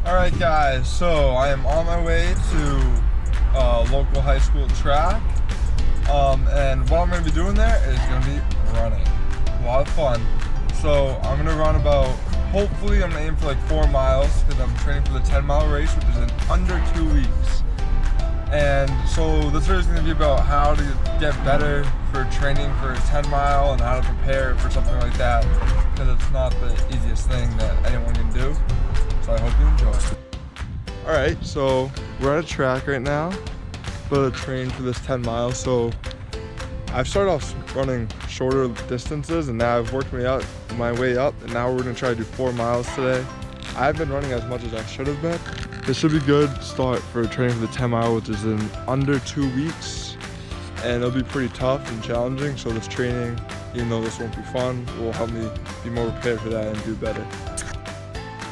Alright guys, so I am on my way to local high school track, and what I'm going to be doing there is going to be running. A lot of fun. So I'm going to run about, hopefully I'm going to aim for like 4 miles because I'm training for the 10-mile race, which is in under 2 weeks. And so this video is going to be about how to get better for training for a 10-mile and how to prepare for something like that, because it's not the easiest thing that anyone can do. So I hope you enjoy. Alright, so we're at a track right now, but to train for this 10 miles. So I've started off running shorter distances and now I've worked my way up, and now we're going to try to do 4 miles today. I haven't been running as much as I should have been. This should be a good start for training for the 10 mile, which is in under 2 weeks. And it'll be pretty tough and challenging, so this training, even though this won't be fun, will help me be more prepared for that and do better.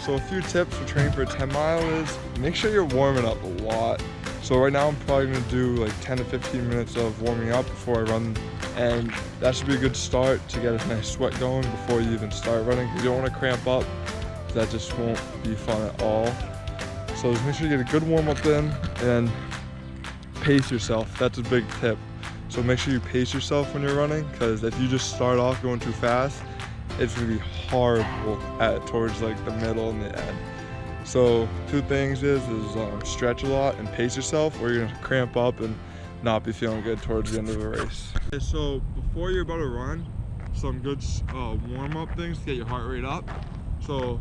So a few tips for training for a 10 mile is make sure you're warming up a lot. So right now I'm probably going to do like 10 to 15 minutes of warming up before I run, and that should be a good start to get a nice sweat going before you even start running. You don't want to cramp up, that just won't be fun at all. So just make sure you get a good warm up in and pace yourself. That's a big tip. So make sure you pace yourself when you're running, because if you just start off going too fast, it's gonna be horrible towards like the middle and the end. So 2 things is stretch a lot and pace yourself, or you're gonna cramp up and not be feeling good towards the end of the race. Okay, so before you're about to run, some good warm-up things to get your heart rate up. So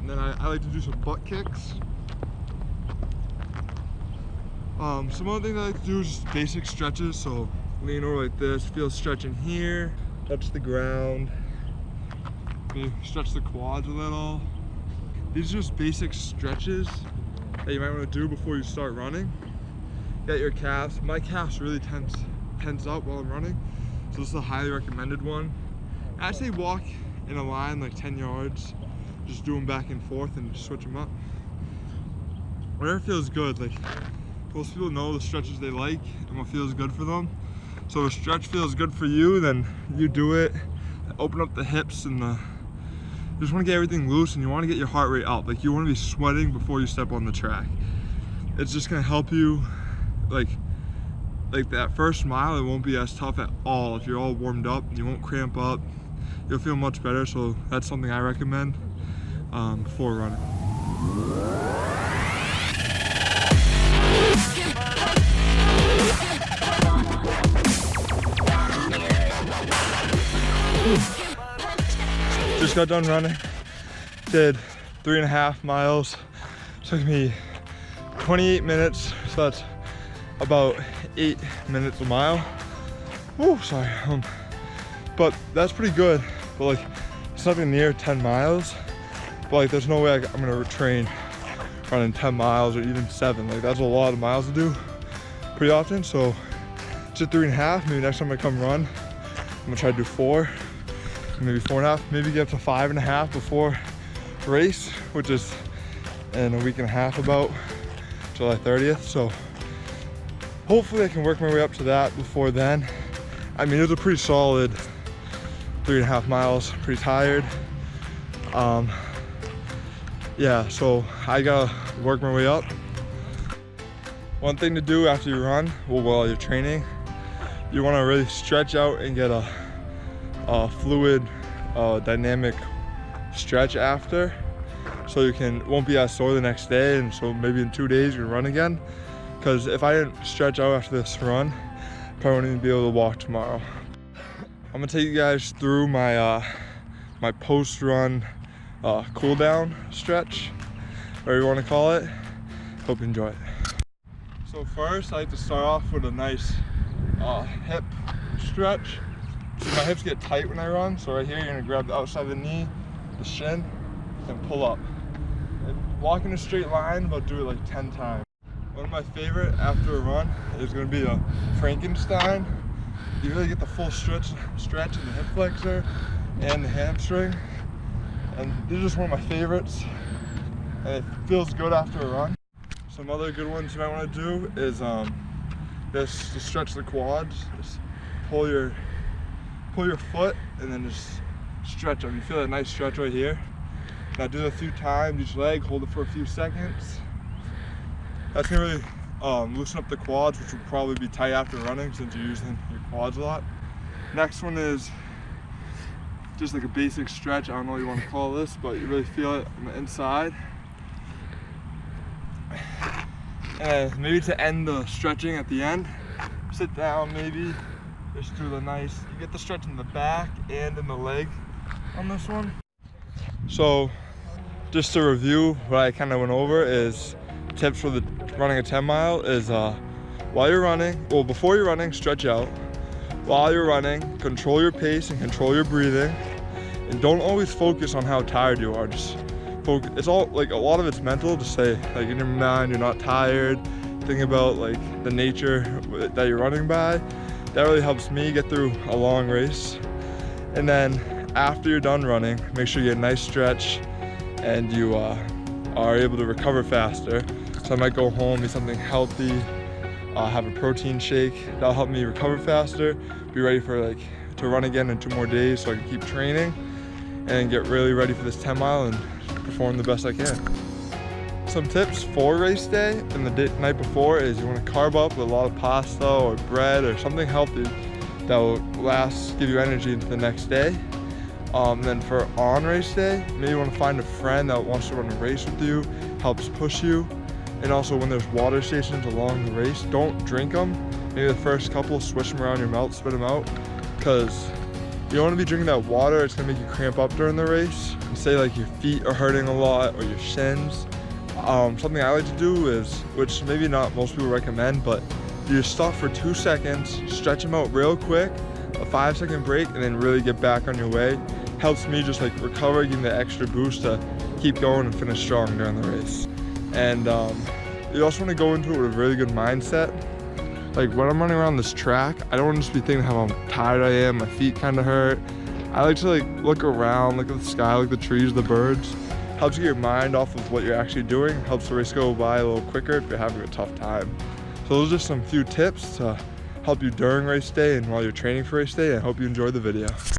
then I like to do some butt kicks. Some other things I like to do is just basic stretches. So lean over like this, feel stretch in here, touch the ground. Maybe stretch the quads a little. These are just basic stretches that you might want to do before you start running. Get your calves. My calves really tense up while I'm running, so this is a highly recommended one. I say walk in a line like 10 yards, just do them back and forth and just switch them up. Whatever feels good. Like most people know the stretches they like and what feels good for them. So if a stretch feels good for you, then you do it. Open up the hips and you just want to get everything loose, and you want to get your heart rate up. Like you want to be sweating before you step on the track. It's just going to help you, like that first mile, it won't be as tough at all. If you're all warmed up, you won't cramp up. You'll feel much better. So that's something I recommend before running. Just got done running, did 3.5 miles, took me 28 minutes, so that's about 8 minutes a mile. Woo, sorry, but that's pretty good. But like, it's nothing near 10 miles, but like there's no way I'm gonna train running 10 miles or even 7. Like that's a lot of miles to do pretty often. So just 3.5, maybe next time I come run, I'm gonna try to do 4. Maybe 4.5, maybe get up to 5.5 before race, which is in a week and a half, about July 30th. So hopefully I can work my way up to that before then. I mean, it was a pretty solid 3.5 miles, pretty tired. Yeah, so I gotta work my way up. One thing to do after you run, while you're training, you wanna really stretch out and get a fluid dynamic stretch after, so you won't be as sore the next day, and so maybe in 2 days you can run again. Because if I didn't stretch out after this run, I probably wouldn't even be able to walk tomorrow. I'm gonna take you guys through my my post-run cool down stretch, whatever you want to call it. Hope you enjoy it. So first I like to start off with a nice hip stretch. See, my hips get tight when I run, so right here you're gonna grab the outside of the knee, the shin, and pull up. And walk in a straight line, but do it like 10 times. One of my favorite after a run is gonna be a Frankenstein. You really get the full stretch in the hip flexor and the hamstring. And these are just one of my favorites. And it feels good after a run. Some other good ones you might wanna do is this to stretch the quads. Just pull your foot and then just stretch them. You feel that nice stretch right here? Now do it a few times each leg, hold it for a few seconds. That's gonna really loosen up the quads, which will probably be tight after running since you're using your quads a lot. Next one is just like a basic stretch. I don't know what you want to call this, but you really feel it on the inside. And maybe to end the stretching at the end, sit down maybe, just do the nice, you get the stretch in the back and in the leg on this one. So just to review what I kind of went over is tips for the running a 10 mile is while you're running, well before you're running, stretch out. While you're running, control your pace and control your breathing. And don't always focus on how tired you are. Just focus, it's all like a lot of it's mental. Just say like in your mind, you're not tired. Think about like the nature that you're running by. That really helps me get through a long race. And then after you're done running, make sure you get a nice stretch and you are able to recover faster. So I might go home, eat something healthy, have a protein shake. That'll help me recover faster, be ready for like to run again in 2 more days so I can keep training and get really ready for this 10 mile and perform the best I can. Some tips for race day and the night before is you want to carb up with a lot of pasta or bread or something healthy that will give you energy into the next day. Then for on race day, maybe you want to find a friend that wants to run a race with you, helps push you. And also when there's water stations along the race, don't drink them. Maybe the first couple, swish them around your mouth, spit them out. Because you don't want to be drinking that water, it's gonna make you cramp up during the race. And say like your feet are hurting a lot or your shins. Something I like to do is, which maybe not most people recommend, but you just stop for 2 seconds, stretch them out real quick, a 5-second break, and then really get back on your way. Helps me just like recover, give me the extra boost to keep going and finish strong during the race. And you also want to go into it with a really good mindset. Like when I'm running around this track, I don't want to just be thinking how tired I am, my feet kind of hurt. I like to like look around, look at the sky, look at the trees, the birds. Helps you get your mind off of what you're actually doing. Helps the race go by a little quicker if you're having a tough time. So those are just some few tips to help you during race day and while you're training for race day. I hope you enjoyed the video.